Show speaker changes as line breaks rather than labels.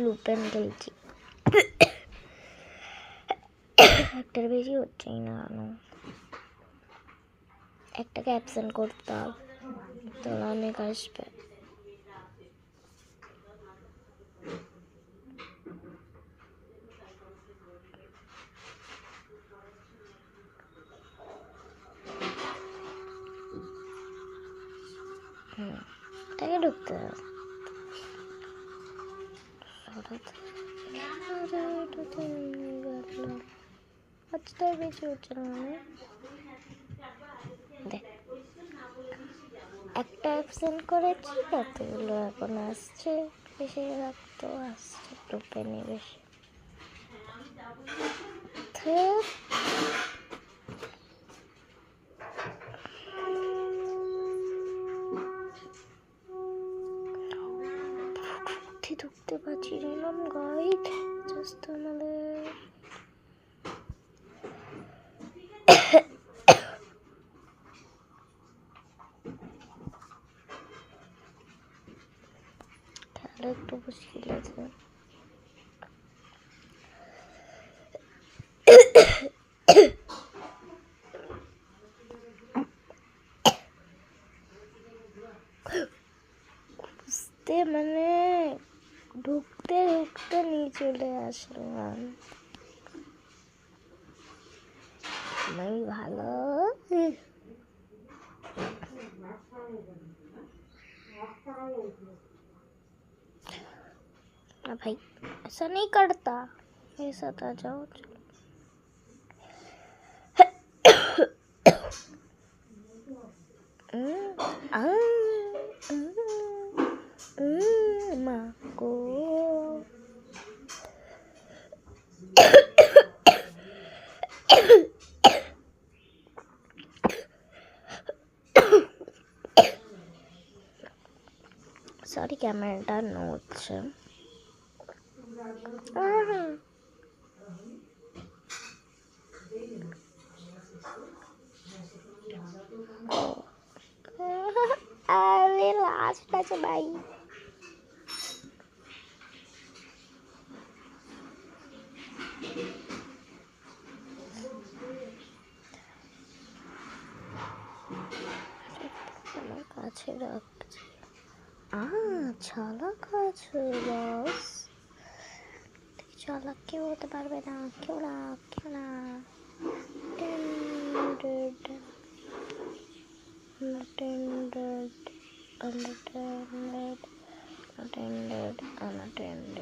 লুপেন খেলছি। একটার বেশি হচ্ছেই না কেন? একটাকে অ্যাবসেন্ট করতাম, তাহলে অনেক আসবে। এটাকে ঢুকতে হবে। আজটার বেশি হচ্ছে না দেখ, একটা অ্যাবসেন্ট করেছি, এতগুলো এখন আসছে, বেশিরভাগ তো আসছে লুপেনে বেশি। ঢুকতে পারছি না গাইড, জাস্ট আমাদের খেলা একটু মুশকিল আছে। বুঝতে মানে ঢুকতে ঢুকতে নিয়ে চলে আসলাম। আমি ভালো ना भाई, ऐसा नहीं करता, मेरे साथ आ जाओ। माँ को सॉरी कैमराটা নড়ছে। अरे लास्ट আছে ভাই। আমার কাছে রাখছি। চালাক আছে বস, চালাক কেউ হতে পারবে না, কেউ না, কেউ না। unattended